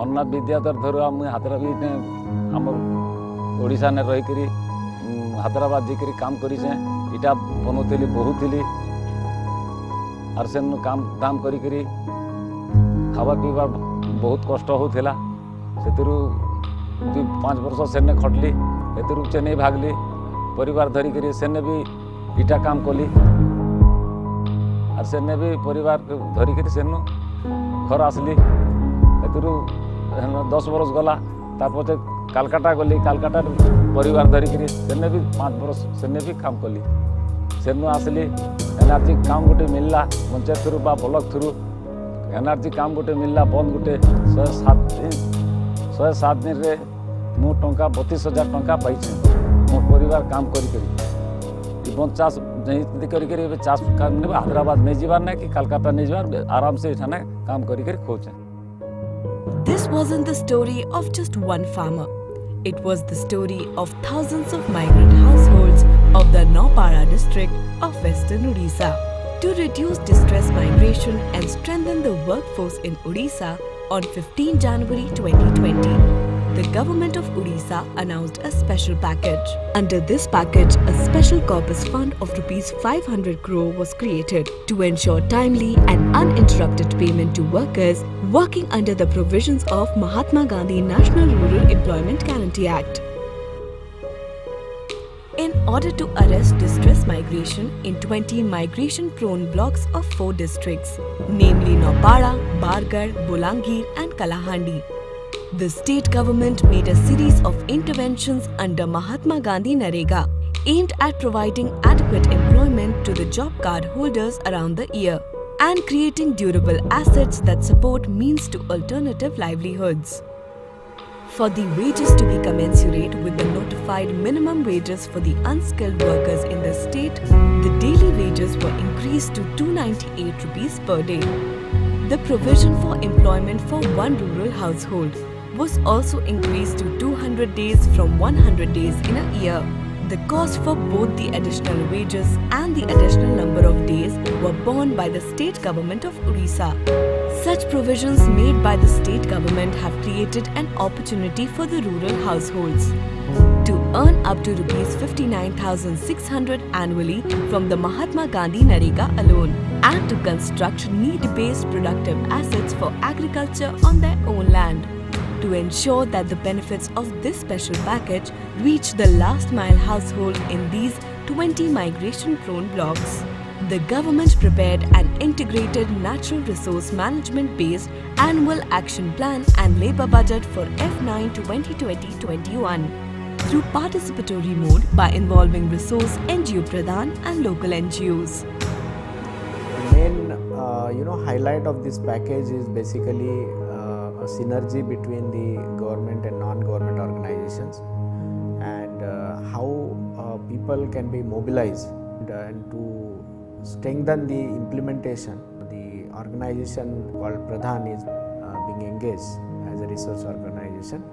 अन्ना विद्याधर धरुआ मुझे हैदराबाद ने आम ओडिशा ने रहीकि हैदराबाद जाकर काम करें इटा बनौली बहुली आर से काम दाम करी खावा पीवा बहुत कष्ट होता से 5 वर्ष सेने खटली से चेन्नई भागली परिवार धरिक सेने भी इटा काम कली आर सेने भी परिवार धरिक सेनु घर आसली से 10 वर्ष गला तापचे कालकाटा गली कालकाटा परिवार धरिक सेने भी 5 वर्ष सेने भी काम कली सेनु आसली एनआरजी काम गोटे मिलला पंचायत थ्रु बा ब्लॉक थ्रु एनआरजी काम गोटे मिलला बंद गोटे 107 दिन रे मु टंका 32,000 टंका पाई मोर परिवार काम करी चाष नहीं करी चाष हैदराबाद नहीं जीवार ना कि कलकत्ता नहीं जीवार आराम से इठाने काम करी खोचे। This wasn't the story of just one farmer. It was the story of thousands of migrant households of the Naupara district of western Odisha. To reduce distress migration and strengthen the workforce in Odisha, on 15 January 2020, the government of Odisha announced a special package. Under this package, a special corpus fund of rupees 500 crore was created to ensure timely and uninterrupted payment to workers working under the provisions of Mahatma Gandhi National Rural Employment Guarantee Act. In order to arrest distress migration in 20 migration-prone blocks of 4 districts, namely Naupara, Bargarh, Bolangir and Kalahandi, the state government made a series of interventions under Mahatma Gandhi Narega aimed at providing adequate employment to the job card holders around the year and creating durable assets that support means to alternative livelihoods. For the wages to be commensurate with the notified minimum wages for the unskilled workers in the state, the daily wages were increased to 298 rupees per day. The provision for employment for one rural household was also increased to 200 days from 100 days in a year. The cost for both the additional wages and the additional number of days were borne by the state government of Odisha. Such provisions made by the state government have created an opportunity for the rural households to earn up to rupees 59,600 annually from the Mahatma Gandhi Narega alone and to construct need-based productive assets for agriculture on their own land. To ensure that the benefits of this special package reach the last mile household in these 20 migration-prone blocks, the government prepared an integrated natural resource management-based annual action plan and labour budget for F9 2020-21 through participatory mode by involving resource NGO Pradhan and local NGOs. The main highlight of this package is basically a synergy between the government and non-government organizations and how people can be mobilized and to strengthen the implementation. The organization called Pradhan is being engaged as a research organization,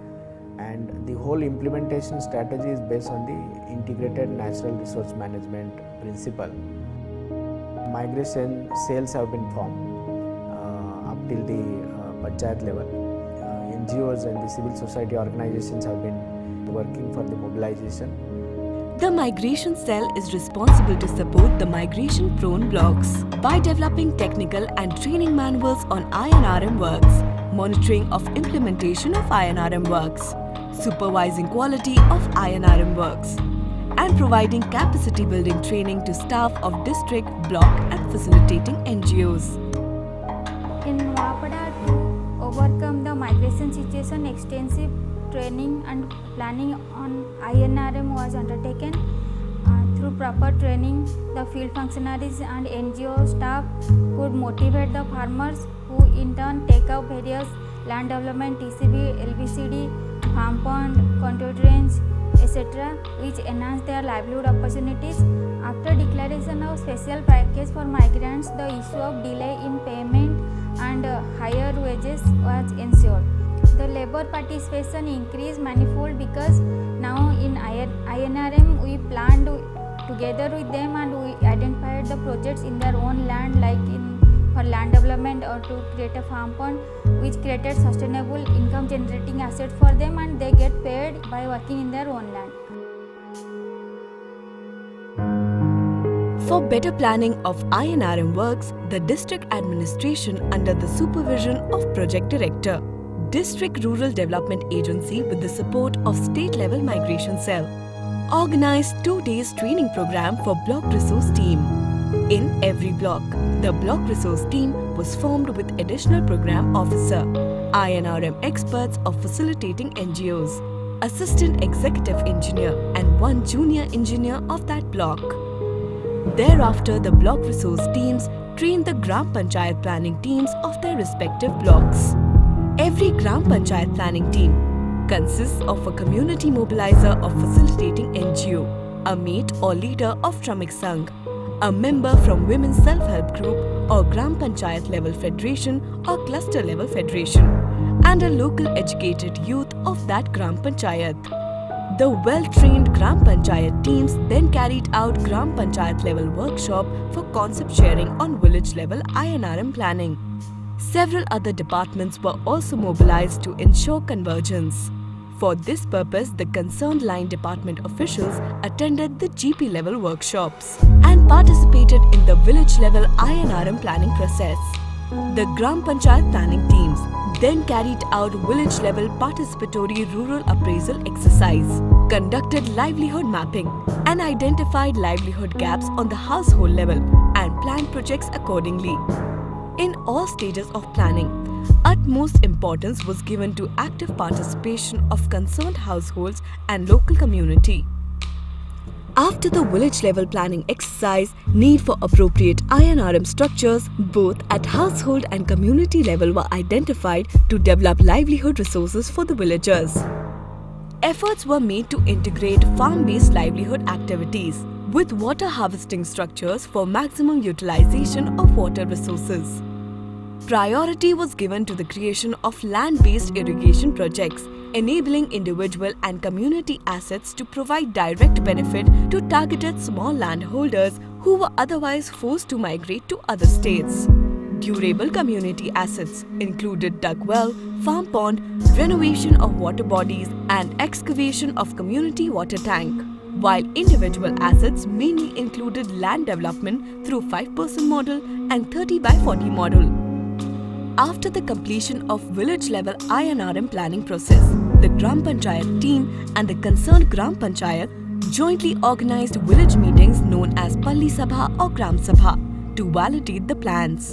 and the whole implementation strategy is based on the integrated natural resource management principle. Migration cells have been formed up till the panchayat level. NGOs and the civil society organizations have been working for the mobilization. The migration cell is responsible to support the migration-prone blocks by developing technical and training manuals on INRM works, monitoring of implementation of INRM works, supervising quality of INRM works, and providing capacity building training to staff of district, block and facilitating NGOs. In Naupara, to overcome the migration situation, extensive training and planning on INRM was undertaken. Through proper training, the field functionaries and NGO staff could motivate the farmers, who in turn take up various land development, TCB, LBCD, farm pond, contour drains, etc., which enhance their livelihood opportunities. After declaration of special package for migrants, the issue of delay in payment and higher wages was ensured. The labour participation increased manifold because now in INRM we planned together with them and we identified the projects in their own land, like in, for for land development or to create a farm pond which created sustainable income generating asset for them, and they get paid by working in their own land. For better planning of INRM works, the district administration under the supervision of Project Director, District Rural Development Agency with the support of State Level Migration Cell, organized 2 days training program for Block Resource Team. In every block, the Block Resource Team was formed with additional program officer, INRM experts of facilitating NGOs, assistant executive engineer and 1 junior engineer of that block. Thereafter, the block resource teams train the Gram Panchayat planning teams of their respective blocks. Every Gram Panchayat planning team consists of a community mobilizer of facilitating NGO, a mate or leader of Shramik Sangh, a member from Women's Self-Help Group or Gram Panchayat level federation or cluster level federation, and a local educated youth of that Gram Panchayat. The well-trained Gram Panchayat teams then carried out Gram Panchayat level workshop for concept sharing on village level INRM planning. Several other departments were also mobilized to ensure convergence. For this purpose, the concerned line department officials attended the GP level workshops and participated in the village level INRM planning process. The Gram Panchayat planning teams then carried out village level participatory rural appraisal exercise, conducted livelihood mapping and identified livelihood gaps on the household level and planned projects accordingly. In all stages of planning, utmost importance was given to active participation of concerned households and local community. After the village level planning exercise, need for appropriate INRM structures both at household and community level were identified to develop livelihood resources for the villagers. Efforts were made to integrate farm-based livelihood activities with water harvesting structures for maximum utilization of water resources. Priority was given to the creation of land-based irrigation projects, enabling individual and community assets to provide direct benefit to targeted small landholders who were otherwise forced to migrate to other states. Durable community assets included dug well, farm pond, renovation of water bodies and excavation of community water tank, while individual assets mainly included land development through 5% model and 30/40 model. After the completion of village-level INRM planning process, the Gram Panchayat team and the concerned Gram Panchayat jointly organized village meetings known as Palli Sabha or Gram Sabha to validate the plans.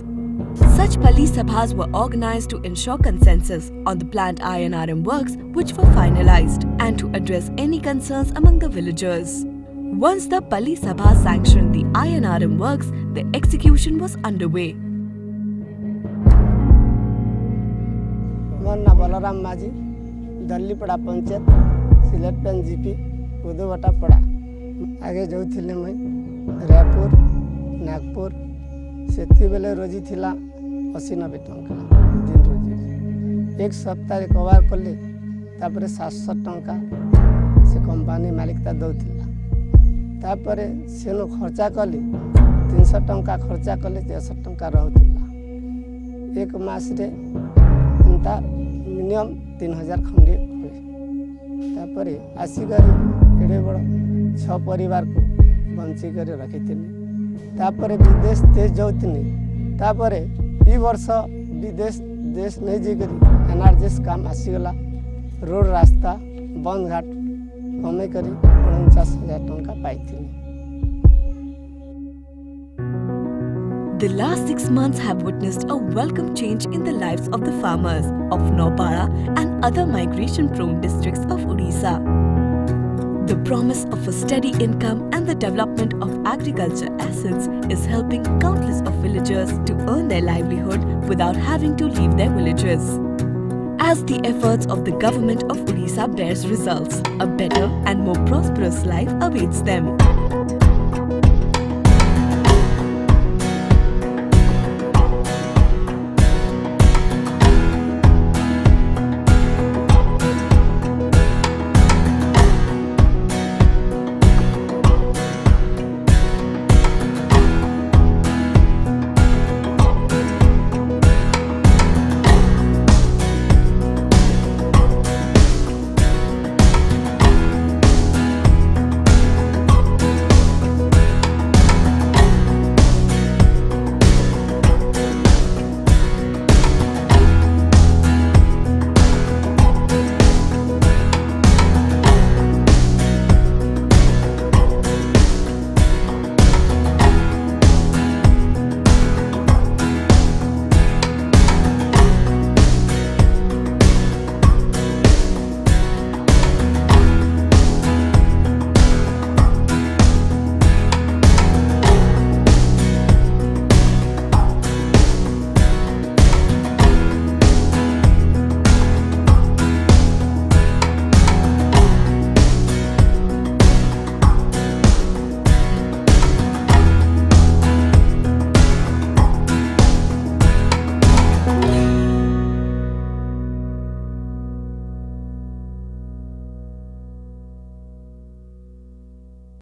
Such Palli Sabhas were organized to ensure consensus on the planned INRM works which were finalized and to address any concerns among the villagers. Once the Palli Sabha sanctioned the INRM works, the execution was underway. मोर ना बलराम माझी दल्लीपड़ा panchayat सिलेटपेन GP उदोबटा पड़ा आगे जाऊे मुई रायपुर नागपुर से बेले रोजी थिला 80-90 टंका दिन रोजी एक सप्ताह कवर कली तापर 700 टंका से कंपनी मालिकता दौला तापर सेनु खर्चा कली 300 टंका खर्चा कली 63 टंका रहूला एक मास रे एंता मिनिमम 3000 खंडे तापर आसिकर एडे बड़ 6 परिवार को बंची कर रखी तापर विदेश देश जाऊनी तापर ई वर्ष विदेश देश नहीं जाकर एनआरजीएस काम आसीगला रोड रास्ता बंद घाट कमे कर 49,000 टंका पाई। The last 6 months have witnessed a welcome change in the lives of the farmers of Naupara and other migration-prone districts of Odisha. The promise of a steady income and the development of agriculture assets is helping countless of villagers to earn their livelihood without having to leave their villages. As the efforts of the government of Odisha bears results, a better and more prosperous life awaits them.